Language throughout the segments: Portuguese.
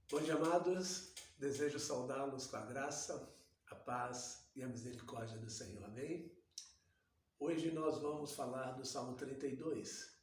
Bom dia, amados. Desejo saudá-los com a graça, a paz e a misericórdia do Senhor. Amém? Hoje nós vamos falar do Salmo 32.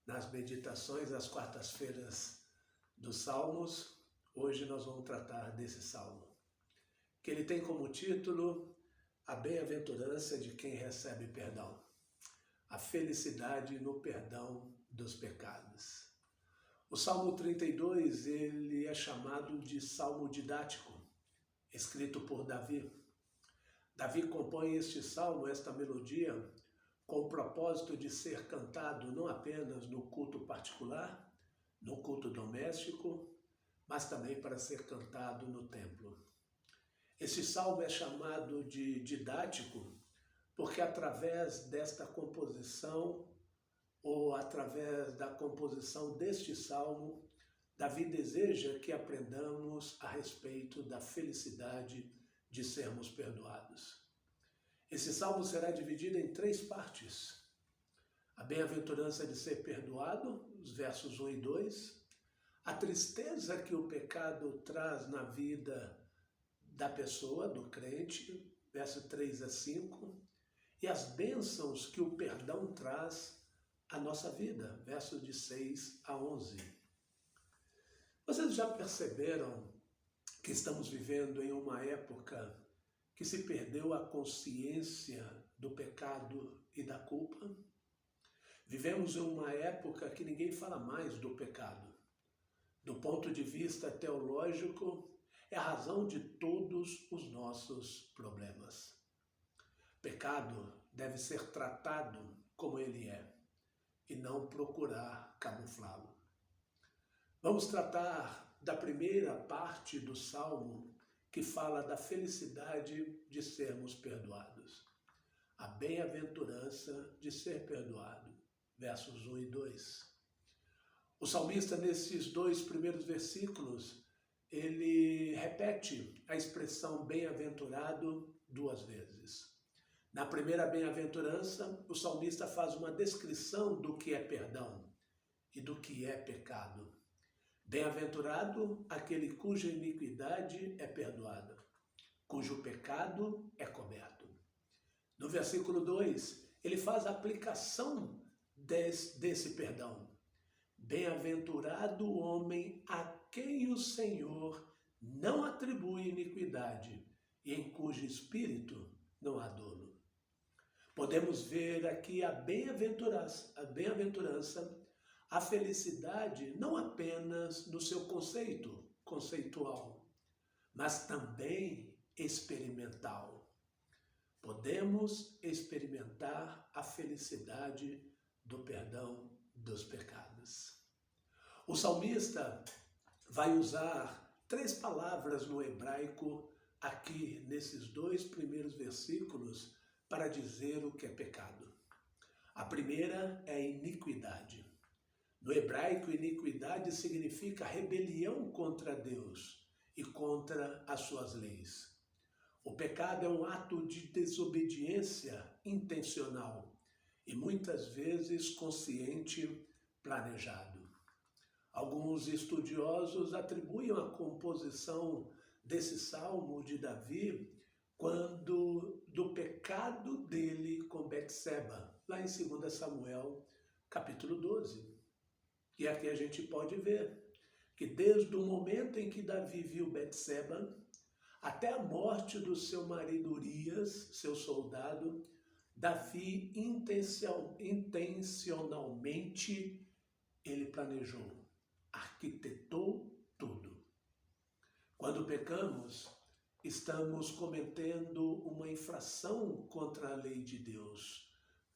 Nas meditações das quartas-feiras dos Salmos, hoje nós vamos tratar desse Salmo, que ele tem como título a bem-aventurança de quem recebe perdão, a felicidade no perdão dos pecados. O Salmo 32, ele é chamado de Salmo didático, escrito por Davi. Davi compõe este salmo, esta melodia, com o propósito de ser cantado não apenas no culto particular, no culto doméstico, mas também para ser cantado no templo. Este salmo é chamado de didático porque através desta composição, ou através da composição deste salmo, Davi deseja que aprendamos a respeito da felicidade de sermos perdoados. Esse salmo será dividido em 3 partes. A bem-aventurança de ser perdoado, os versos 1 e 2, a tristeza que o pecado traz na vida da pessoa, do crente, verso 3 a 5, e as bênçãos que o perdão traz à nossa vida, versos de 6 a 11. Vocês já perceberam que estamos vivendo em uma época que se perdeu a consciência do pecado e da culpa? Vivemos em uma época que ninguém fala mais do pecado. Do ponto de vista teológico, é a razão de todos os nossos problemas. Pecado deve ser tratado como ele é e não procurar camuflá-lo. Vamos tratar da primeira parte do Salmo, que fala da felicidade de sermos perdoados. A bem-aventurança de ser perdoado, versos 1 e 2. O salmista, nesses 2 primeiros versículos, ele repete a expressão bem-aventurado 2 vezes. Na primeira bem-aventurança, o salmista faz uma descrição do que é perdão e do que é pecado. Bem-aventurado aquele cuja iniquidade é perdoada, cujo pecado é coberto. No versículo 2, ele faz a aplicação desse perdão. Bem-aventurado o homem a quem o Senhor não atribui iniquidade e em cujo espírito não há dolo. Podemos ver aqui a bem-aventurança, a felicidade não apenas no seu conceitual, mas também experimental. Podemos experimentar a felicidade do perdão dos pecados. O salmista vai usar 3 palavras no hebraico aqui nesses 2 primeiros versículos para dizer o que é pecado. A primeira é iniquidade. No hebraico, iniquidade significa rebelião contra Deus e contra as suas leis. O pecado é um ato de desobediência intencional e muitas vezes consciente, planejado. Alguns estudiosos atribuem a composição desse salmo de Davi do pecado dele com Betseba, lá em 2 Samuel, capítulo 12. E aqui a gente pode ver que desde o momento em que Davi viu Betseba, até a morte do seu marido Urias, seu soldado, Davi intencionalmente ele planejou, arquitetou tudo. Quando pecamos, estamos cometendo uma infração contra a lei de Deus,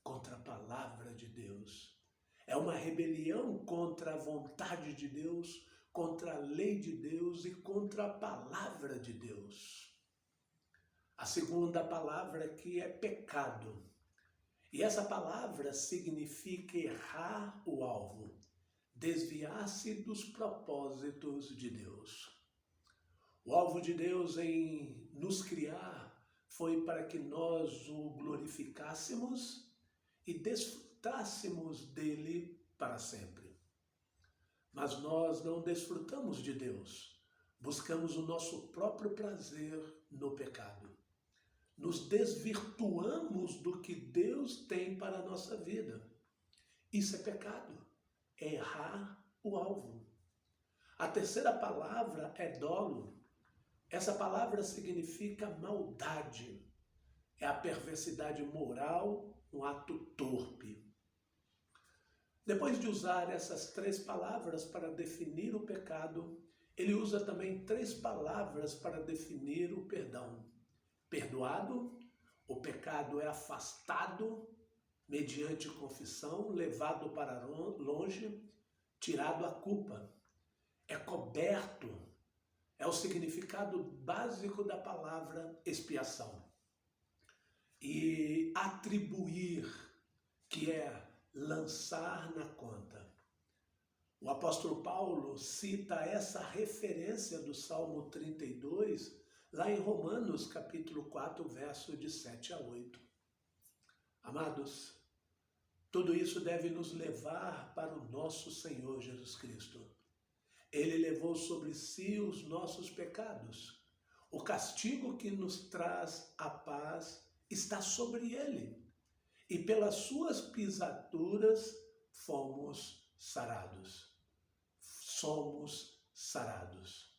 contra a palavra de Deus. É uma rebelião contra a vontade de Deus, contra a lei de Deus e contra a palavra de Deus. A segunda palavra aqui é pecado. E essa palavra significa errar o alvo, desviar-se dos propósitos de Deus. O alvo de Deus em nos criar foi para que nós o glorificássemos e desfrutássemos dele para sempre. Mas nós não desfrutamos de Deus, buscamos o nosso próprio prazer no pecado. Nos desvirtuamos do que Deus tem para a nossa vida. Isso é pecado, é errar o alvo. A terceira palavra é dolo. Essa palavra significa maldade. É a perversidade moral, um ato torpe. Depois de usar essas três palavras para definir o pecado, ele usa também três palavras para definir o perdão. Perdoado, o pecado é afastado mediante confissão, levado para longe, tirado a culpa. É coberto, é o significado básico da palavra expiação. E atribuir, que é lançar na conta. O apóstolo Paulo cita essa referência do Salmo 32, lá em Romanos, capítulo 4, verso de 7 a 8. Amados, tudo isso deve nos levar para o nosso Senhor Jesus Cristo. Ele levou sobre si os nossos pecados. O castigo que nos traz a paz está sobre ele. E pelas suas pisaduras fomos sarados. Somos sarados.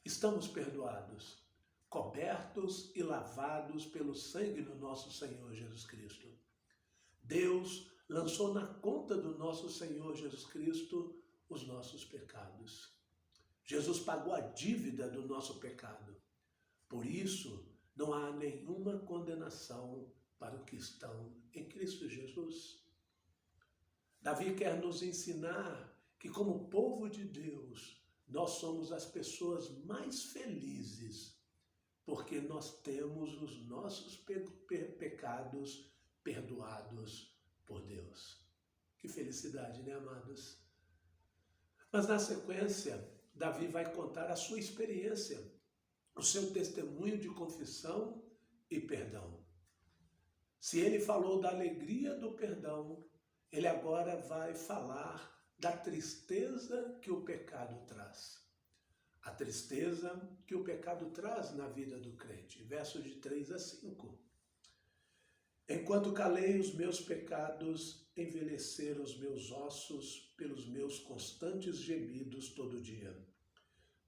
Estamos perdoados, cobertos e lavados pelo sangue do nosso Senhor Jesus Cristo. Deus lançou na conta do nosso Senhor Jesus Cristo os nossos pecados. Jesus pagou a dívida do nosso pecado. Por isso, não há nenhuma condenação para os que estão em Cristo Jesus. Davi quer nos ensinar que, como povo de Deus, nós somos as pessoas mais felizes, porque nós temos os nossos pecados perdoados por Deus. Que felicidade, né, amados? Mas na sequência, Davi vai contar a sua experiência, o seu testemunho de confissão e perdão. Se ele falou da alegria do perdão, ele agora vai falar da tristeza que o pecado traz. A tristeza que o pecado traz na vida do crente. Versos de 3 a 5. Enquanto calei os meus pecados, envelheceram os meus ossos pelos meus constantes gemidos todo dia.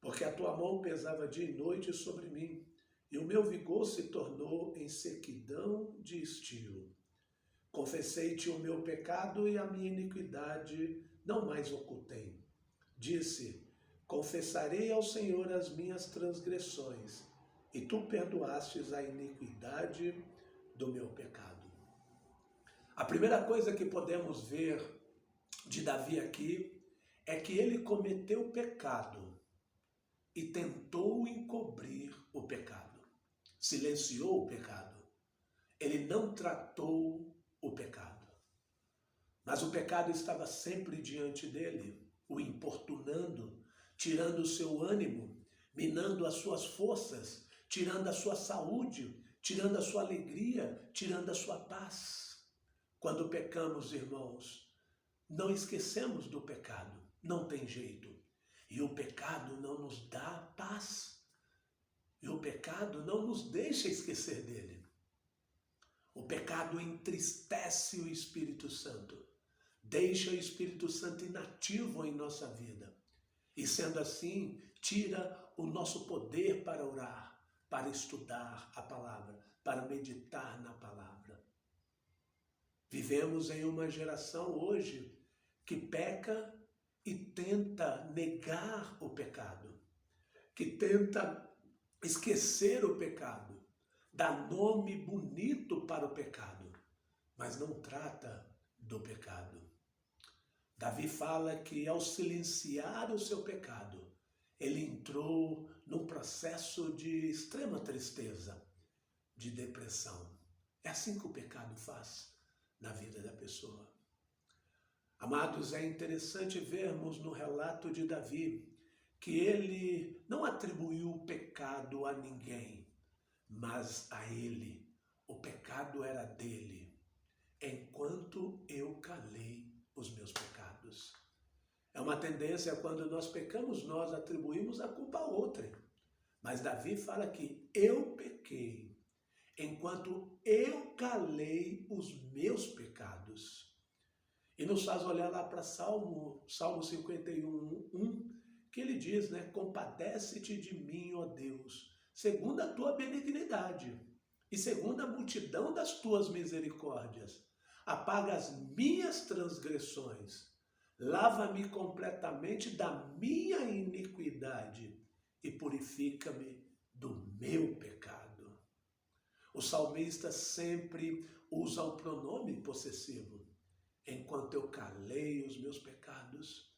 Porque a tua mão pesava dia e noite sobre mim, e o meu vigor se tornou em sequidão de estio. Confessei-te o meu pecado e a minha iniquidade não mais ocultei. Disse, confessarei ao Senhor as minhas transgressões, e tu perdoastes a iniquidade do meu pecado. A primeira coisa que podemos ver de Davi aqui é que ele cometeu pecado e tentou encobrir o pecado. Silenciou o pecado. Ele não tratou o pecado. Mas o pecado estava sempre diante dele, o importunando, tirando o seu ânimo, minando as suas forças, tirando a sua saúde, tirando a sua alegria, tirando a sua paz. Quando pecamos, irmãos, não esquecemos do pecado, não tem jeito. E o pecado não nos dá paz. E o pecado não nos deixa esquecer dele. O pecado entristece o Espírito Santo, deixa o Espírito Santo inativo em nossa vida. E sendo assim, tira o nosso poder para orar, para estudar a palavra, para meditar na palavra. Vivemos em uma geração hoje que peca e tenta negar o pecado, que tenta esquecer o pecado, dá nome bonito para o pecado, mas não trata do pecado. Davi fala que ao silenciar o seu pecado, ele entrou num processo de extrema tristeza, de depressão. É assim que o pecado faz na vida da pessoa. Amados, é interessante vermos no relato de Davi que ele não atribuiu o pecado a ninguém, mas a ele. O pecado era dele, enquanto eu calei os meus pecados. É uma tendência quando nós pecamos, nós atribuímos a culpa a outrem. Mas Davi fala que eu pequei, enquanto eu calei os meus pecados. E nos faz olhar lá para Salmo 51:1, que ele diz, né? Compadece-te de mim, ó Deus, segundo a tua benignidade e segundo a multidão das tuas misericórdias. Apaga as minhas transgressões, lava-me completamente da minha iniquidade e purifica-me do meu pecado. O salmista sempre usa o pronome possessivo. Enquanto eu calei os meus pecados,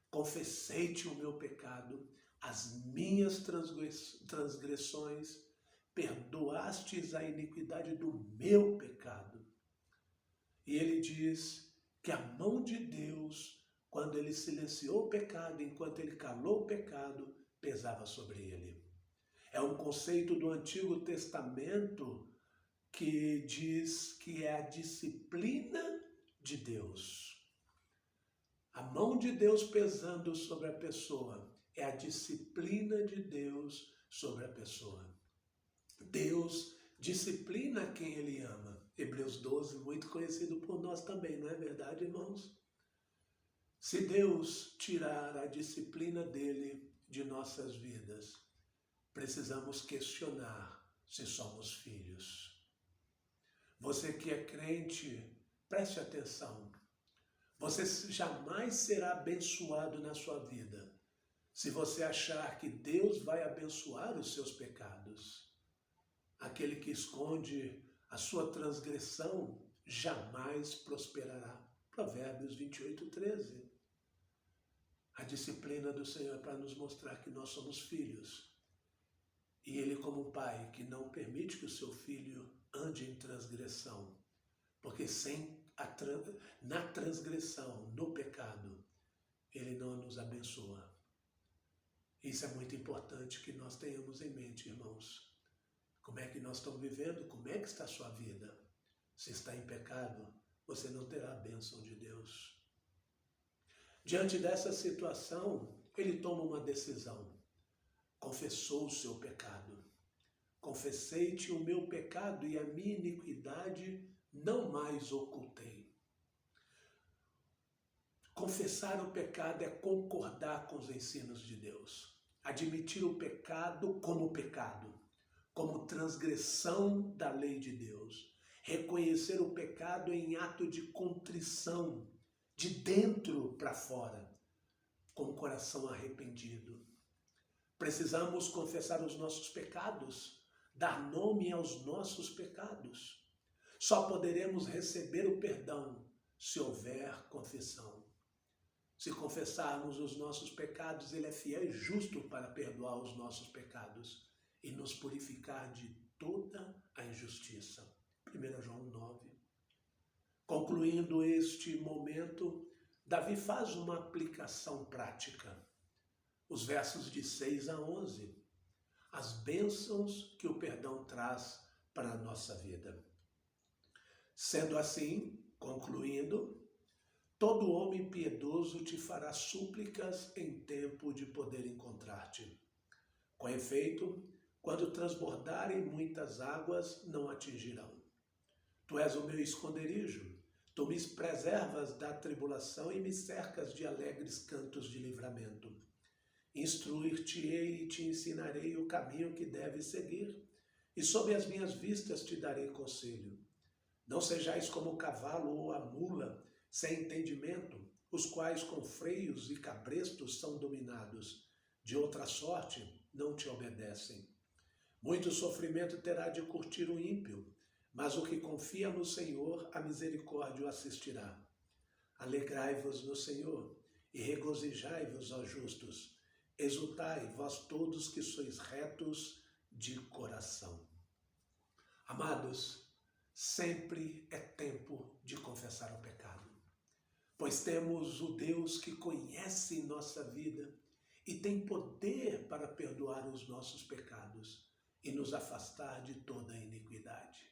confessei-te o meu pecado, as minhas transgressões, perdoastes a iniquidade do meu pecado. E ele diz que a mão de Deus, quando ele silenciou o pecado, enquanto ele calou o pecado, pesava sobre ele. É um conceito do Antigo Testamento que diz que é a disciplina de Deus. A mão de Deus pesando sobre a pessoa é a disciplina de Deus sobre a pessoa. Deus disciplina quem Ele ama. Hebreus 12, muito conhecido por nós também, não é verdade, irmãos? Se Deus tirar a disciplina dele de nossas vidas, precisamos questionar se somos filhos. Você que é crente, preste atenção. Você jamais será abençoado na sua vida se você achar que Deus vai abençoar os seus pecados. Aquele que esconde a sua transgressão jamais prosperará. Provérbios 28:13. A disciplina do Senhor é para nos mostrar que nós somos filhos. E Ele, como pai, que não permite que o seu filho ande em transgressão. Porque na transgressão, no pecado, Ele não nos abençoa. Isso é muito importante que nós tenhamos em mente, irmãos. Como é que nós estamos vivendo? Como é que está a sua vida? Se está em pecado, você não terá a bênção de Deus. Diante dessa situação, ele toma uma decisão. Confessou o seu pecado. Confessei-te o meu pecado e a minha iniquidade não mais ocultei. Confessar o pecado é concordar com os ensinos de Deus. Admitir o pecado, como transgressão da lei de Deus. Reconhecer o pecado em ato de contrição, de dentro para fora, com o coração arrependido. Precisamos confessar os nossos pecados, dar nome aos nossos pecados. Só poderemos receber o perdão se houver confissão. Se confessarmos os nossos pecados, Ele é fiel e justo para perdoar os nossos pecados e nos purificar de toda a injustiça. 1 João 9. Concluindo este momento, Davi faz uma aplicação prática. Os versos de 6 a 11. As bênçãos que o perdão traz para a nossa vida. Sendo assim, concluindo, todo homem piedoso te fará súplicas em tempo de poder encontrar-te. Com efeito, quando transbordarem muitas águas, não atingirão. Tu és o meu esconderijo, tu me preservas da tribulação e me cercas de alegres cantos de livramento. Instruir-te-ei e te ensinarei o caminho que deves seguir, e sob as minhas vistas te darei conselho. Não sejais como o cavalo ou a mula, sem entendimento, os quais com freios e cabrestos são dominados. De outra sorte, não te obedecem. Muito sofrimento terá de curtir o ímpio, mas o que confia no Senhor, a misericórdia o assistirá. Alegrai-vos no Senhor e regozijai-vos, ó justos. Exultai, vós todos que sois retos de coração. Amados, sempre é tempo de confessar o pecado, pois temos o Deus que conhece nossa vida e tem poder para perdoar os nossos pecados e nos afastar de toda a iniquidade.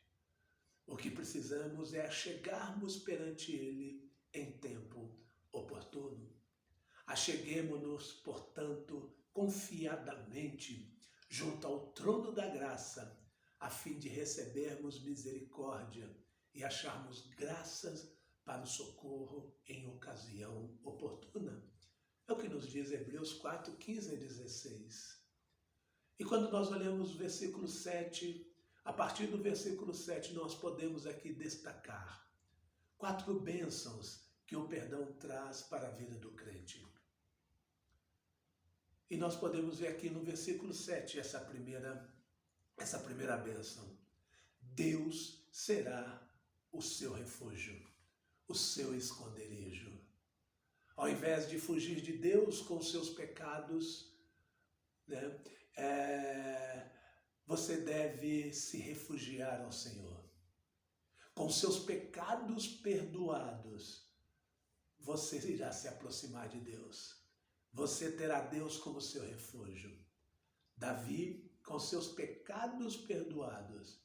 O que precisamos é chegarmos perante Ele em tempo oportuno. Acheguemo-nos, portanto, confiadamente junto ao trono da graça, a fim de recebermos misericórdia e acharmos graças para o socorro em ocasião oportuna. É o que nos diz Hebreus 4, 15 e 16. E quando nós olhamos o versículo 7, a partir do versículo 7 nós podemos aqui destacar 4 bênçãos que o perdão traz para a vida do crente. E nós podemos ver aqui no versículo 7 essa primeira bênção. Deus será o seu refúgio, o seu esconderijo. Ao invés de fugir de Deus com seus pecados, né, você deve se refugiar ao Senhor. Com seus pecados perdoados, você irá se aproximar de Deus. Você terá Deus como seu refúgio. Davi, com seus pecados perdoados,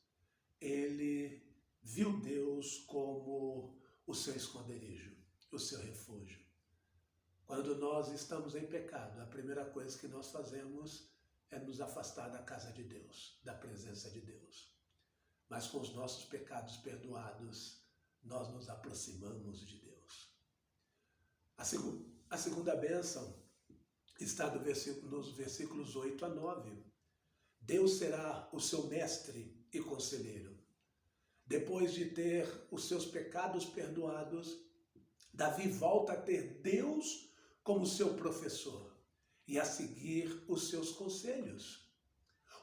ele viu Deus como o seu esconderijo, o seu refúgio. Quando nós estamos em pecado, a primeira coisa que nós fazemos é nos afastar da casa de Deus, da presença de Deus. Mas com os nossos pecados perdoados, nós nos aproximamos de Deus. A segunda bênção está nos versículos 8 a 9. Deus será o seu mestre e conselheiro. Depois de ter os seus pecados perdoados, Davi volta a ter Deus como seu professor e a seguir os seus conselhos.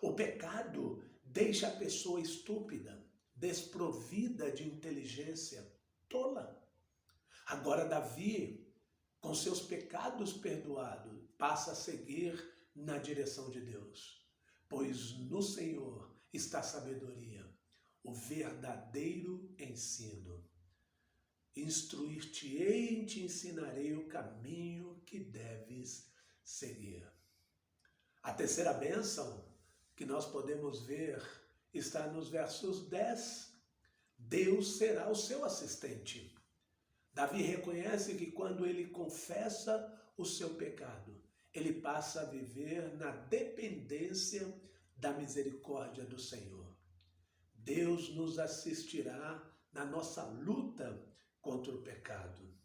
O pecado deixa a pessoa estúpida, desprovida de inteligência, tola. Agora Davi, com seus pecados perdoados, passa a seguir na direção de Deus, pois no Senhor está a sabedoria, o verdadeiro ensino. Instruir-te-ei e te ensinarei o caminho que deves seguir. A terceira bênção que nós podemos ver está nos versos 10. Deus será o seu assistente. Davi reconhece que quando ele confessa o seu pecado, ele passa a viver na dependência da misericórdia do Senhor. Deus nos assistirá na nossa luta contra o pecado.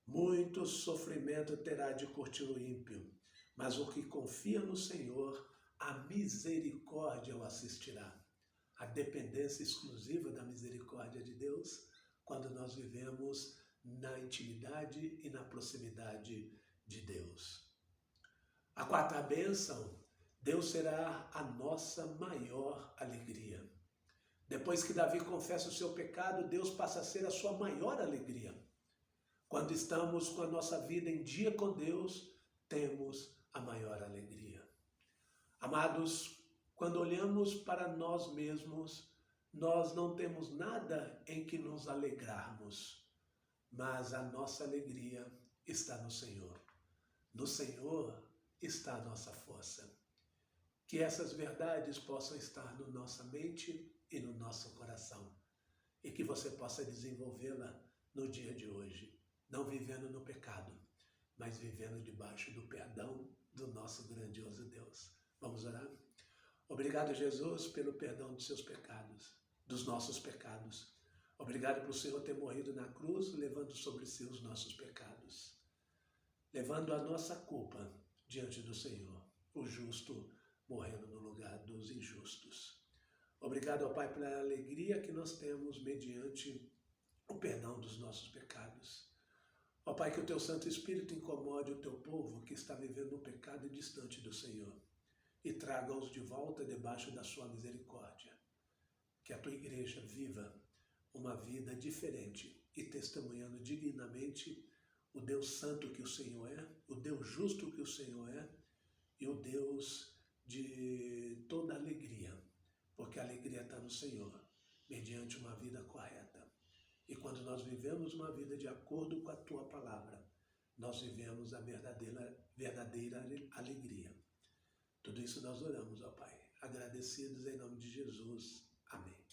Muito sofrimento terá de curtir o ímpio, mas o que confia no Senhor, a misericórdia o assistirá. A dependência exclusiva da misericórdia de Deus, quando nós vivemos na intimidade e na proximidade de Deus. A quarta bênção, Deus será a nossa maior alegria. Depois que Davi confessa o seu pecado, Deus passa a ser a sua maior alegria. Quando estamos com a nossa vida em dia com Deus, temos a maior alegria. Amados, quando olhamos para nós mesmos, nós não temos nada em que nos alegrarmos, mas a nossa alegria está no Senhor. No Senhor está a nossa força. Que essas verdades possam estar na nossa mente e no nosso coração, e que você possa desenvolvê-la no dia de hoje, não vivendo no pecado, mas vivendo debaixo do perdão do nosso grandioso Deus. Vamos orar? Obrigado, Jesus, pelo perdão dos seus pecados, dos nossos pecados. Obrigado por o Senhor ter morrido na cruz, levando sobre si os nossos pecados, levando a nossa culpa diante do Senhor, o justo morrendo no lugar dos injustos. Obrigado, ó Pai, pela alegria que nós temos mediante o perdão dos nossos pecados. Ó Pai, que o Teu Santo Espírito incomode o Teu povo que está vivendo no pecado distante do Senhor e traga-os de volta debaixo da Sua misericórdia. Que a Tua igreja viva uma vida diferente e testemunhando dignamente o Deus Santo que o Senhor é, o Deus justo que o Senhor é e o Deus de toda alegria, porque a alegria está no Senhor, mediante uma vida correta. E quando nós vivemos uma vida de acordo com a Tua palavra, nós vivemos a verdadeira alegria. Tudo isso nós oramos, ó Pai, agradecidos em nome de Jesus. Amém.